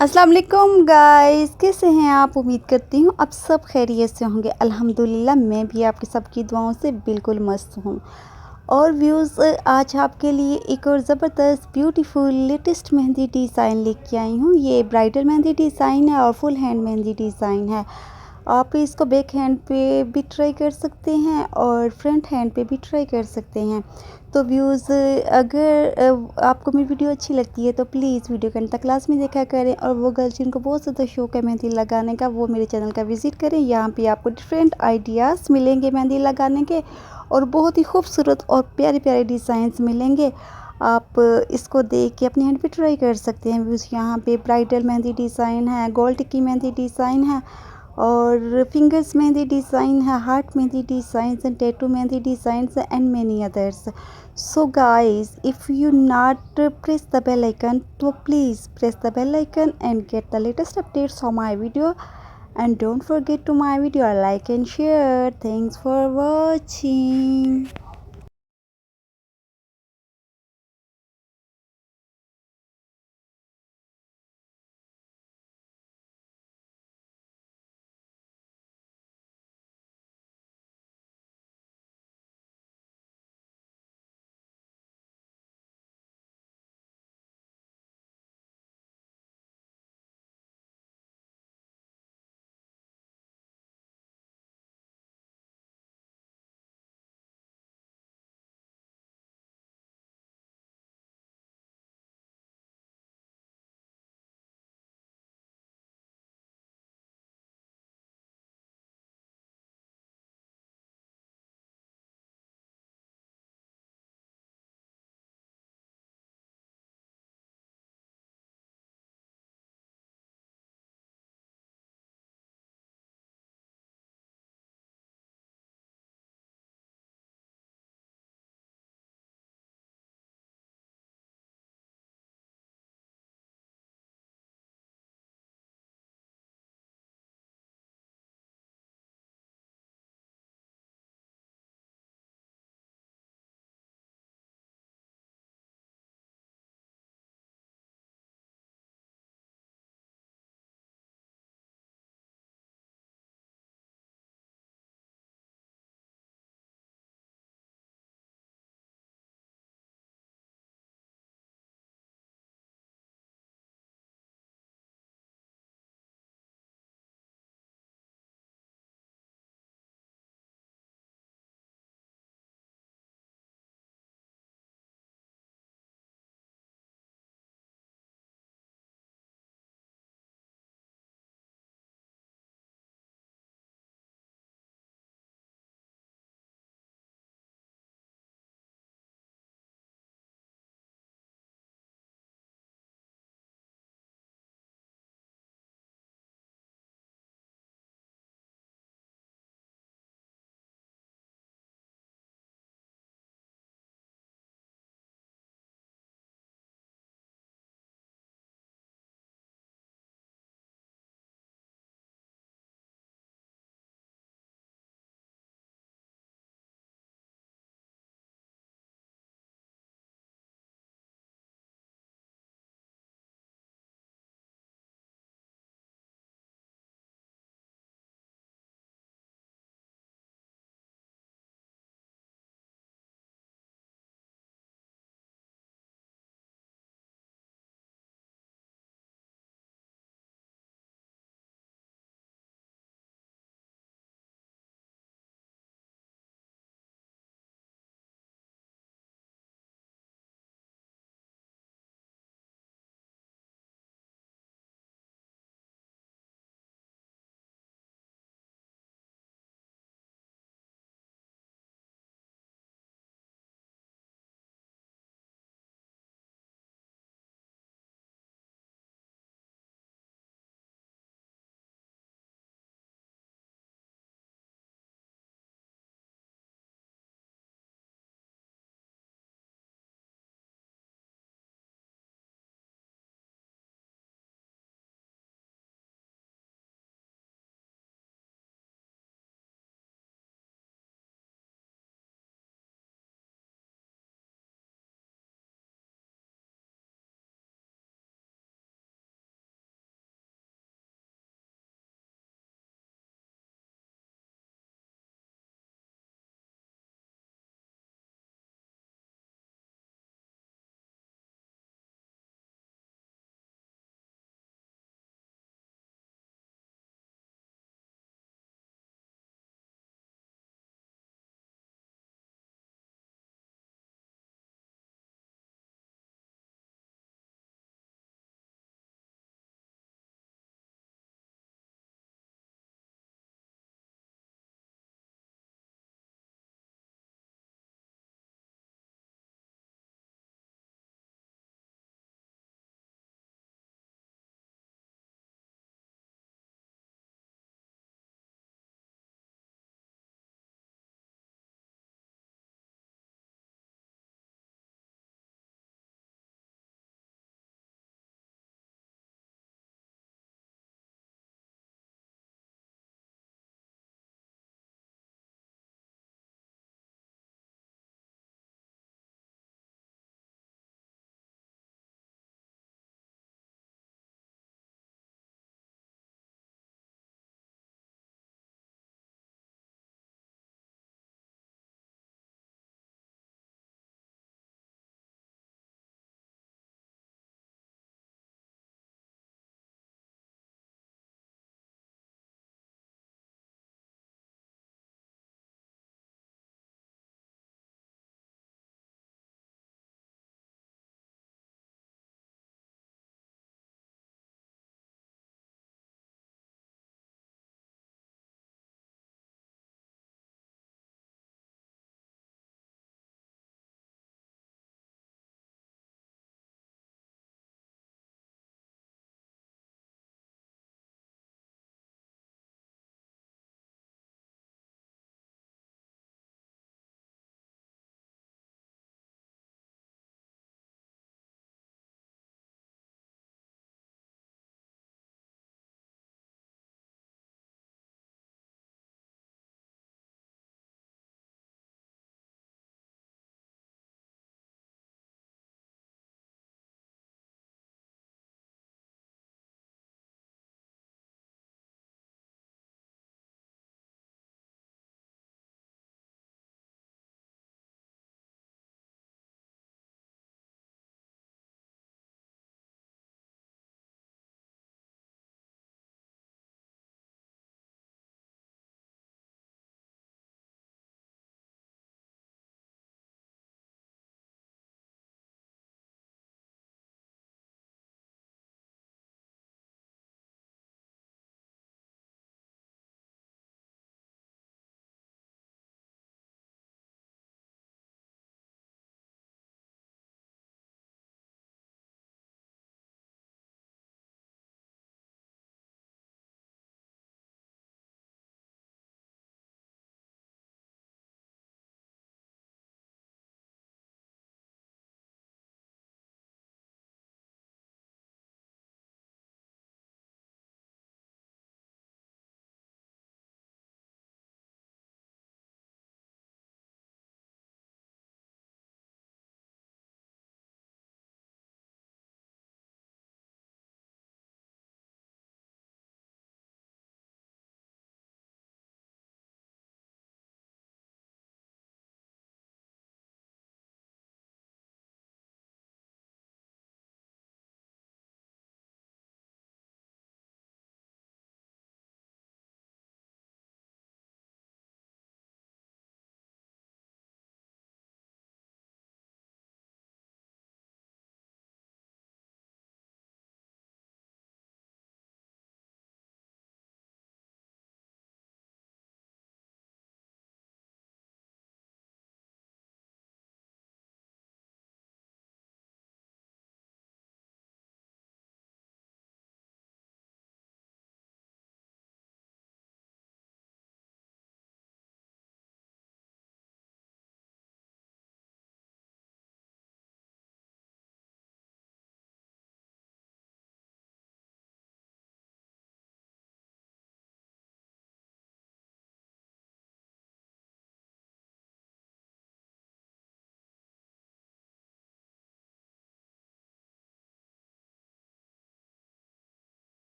अस्सलाम वालेकुम गाइस, कैसे हैं आप? उम्मीद करती हूँ आप सब खैरियत से होंगे। अल्हम्दुलिल्लाह मैं भी आपकी सबकी दुआओं से बिल्कुल मस्त हूँ। और व्यूज़, आज आपके लिए एक और ज़बरदस्त ब्यूटीफुल लेटेस्ट मेहंदी डिज़ाइन लेके आई हूँ। ये ब्राइडल मेहंदी डिज़ाइन है और फुल हैंड मेहंदी डिज़ाइन है। आप इसको बैक हैंड पे भी ट्राई कर सकते हैं और फ्रंट हैंड पे भी ट्राई कर सकते हैं। तो व्यूज़, अगर आपको मेरी वीडियो अच्छी लगती है तो प्लीज़ वीडियो को अंत तक लास्ट में देखा करें। और वो गर्ल्स जिनको बहुत ज़्यादा शौक है मेहंदी लगाने का, वो मेरे चैनल का विज़िट करें। यहाँ पे आपको डिफरेंट आइडियाज़ मिलेंगे मेहंदी लगाने के, और बहुत ही खूबसूरत और प्यारे प्यारे डिज़ाइंस मिलेंगे। आप इसको देख के अपने हैंड पे ट्राई कर सकते हैं। व्यूज़, यहाँ पे ब्राइडल मेहंदी डिज़ाइन है, गोल्ड की मेहंदी डिज़ाइन है, और फिंगर्स मेहंदी डिज़ाइन है, heart mehndi designs and tattoo mehndi designs and many others. So guys, if you not press the bell icon, so please press the bell icon and get the latest updates on my video. And don't forget to my video like and share. Thanks for watching.